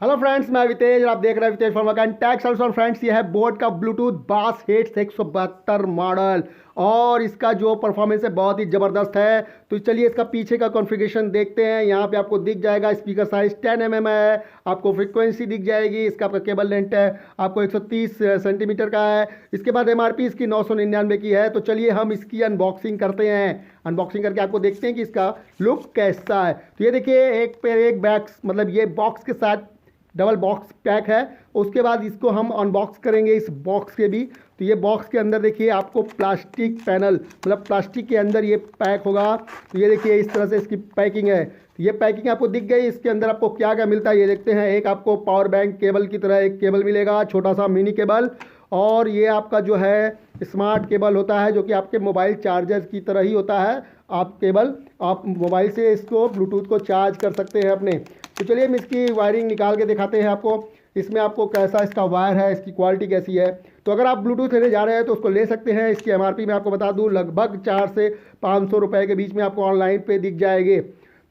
Hello friends, मैं अवितेज और आप देख रहे हैं अवितेज फॉर्मवर्क&टेक सॉल्यूशन। फ्रेंड्स, ये है बोट का ब्लूटूथ बास हिट्स 172 मॉडल और इसका जो परफॉर्मेंस है बहुत ही ज़बरदस्त है। तो चलिए इसका पीछे का कॉन्फ़िगरेशन देखते हैं। यहाँ पे आपको दिख जाएगा स्पीकर साइज 10 mm है, आपको फ्रीक्वेंसी दिख जाएगी, इसका आपका केबल लेंथ है आपको 130 सेंटीमीटर का है। इसके बाद एमआरपी इसकी 999 की है। तो चलिए हम इसकी अनबॉक्सिंग करते हैं। अनबॉक्सिंग करके आपको देखते हैं कि इसका लुक कैसा है। तो ये देखिए, एक पे एक बैग्स, मतलब ये बॉक्स के साथ डबल बॉक्स पैक है। उसके बाद इसको हम अनबॉक्स करेंगे इस बॉक्स के भी। तो ये बॉक्स के अंदर देखिए आपको प्लास्टिक पैनल, मतलब प्लास्टिक के अंदर ये पैक होगा। तो ये देखिए इस तरह से इसकी पैकिंग है। तो ये पैकिंग आपको दिख गई। इसके अंदर आपको क्या क्या मिलता है ये देखते हैं। एक आपको पावर बैंक केबल की तरह एक केबल मिलेगा, छोटा सा मिनी केबल। और ये आपका जो है स्मार्ट केबल होता है, जो कि आपके मोबाइल चार्जर की तरह ही होता है। आप केबल, आप मोबाइल से इसको ब्लूटूथ को चार्ज कर सकते हैं अपने। तो चलिए हम इसकी वायरिंग निकाल के दिखाते हैं आपको। इसमें आपको कैसा इसका वायर है, इसकी क्वालिटी कैसी है। तो अगर आप ब्लूटूथ लेने जा रहे हैं तो उसको ले सकते हैं। इसकी एमआरपी मैं आपको बता दूं, लगभग 4 से 500 रुपये के बीच में आपको ऑनलाइन पे दिख जाएंगे।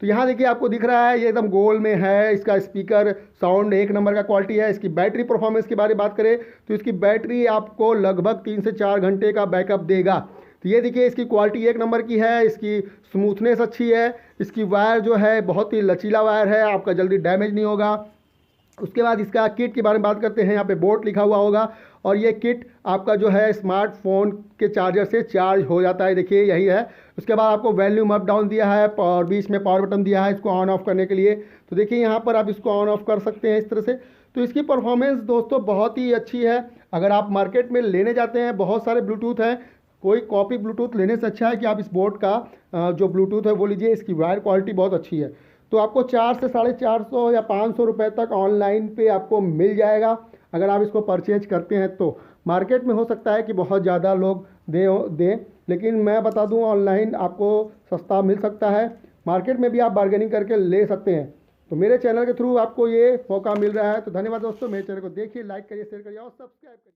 तो यहाँ देखिए आपको दिख रहा है, ये एकदम गोल में है। इसका स्पीकर साउंड 1 नंबर का क्वालिटी है। इसकी बैटरी परफॉर्मेंस के बारे में बात करें तो इसकी बैटरी आपको लगभग 3 से 4 घंटे का बैकअप देगा। तो ये देखिए इसकी क्वालिटी 1 नंबर की है। इसकी स्मूथनेस अच्छी है। इसकी वायर जो है बहुत ही लचीला वायर है, आपका जल्दी डैमेज नहीं होगा। उसके बाद इसका किट के बारे में बात करते हैं। यहाँ पे बोट लिखा हुआ होगा और ये किट आपका जो है स्मार्टफोन के चार्जर से चार्ज हो जाता है। देखिए यही है। उसके बाद आपको वॉल्यूम अप डाउन दिया है और बीच में पावर बटन दिया है इसको ऑन ऑफ करने के लिए। तो देखिए यहाँ पर आप इसको ऑन ऑफ कर सकते हैं इस तरह से। तो इसकी परफॉर्मेंस दोस्तों बहुत ही अच्छी है। अगर आप मार्केट में लेने जाते हैं, बहुत सारे ब्लूटूथ हैं, कोई कॉपी ब्लूटूथ लेने से अच्छा है कि आप इस बोट का जो ब्लूटूथ है वो लीजिए। इसकी वायर क्वालिटी बहुत अच्छी है। तो आपको 4 से 450 या 500 रुपये तक ऑनलाइन पे आपको मिल जाएगा अगर आप इसको परचेज करते हैं। तो मार्केट में हो सकता है कि बहुत ज़्यादा लोग दें, लेकिन मैं बता दूं ऑनलाइन आपको सस्ता मिल सकता है। मार्केट में भी आप बार्गेनिंग करके ले सकते हैं। तो मेरे चैनल के थ्रू आपको ये मौका मिल रहा है। तो धन्यवाद दोस्तों, मेरे चैनल को देखिए, लाइक करिए, शेयर करिए और सब्सक्राइब करिए।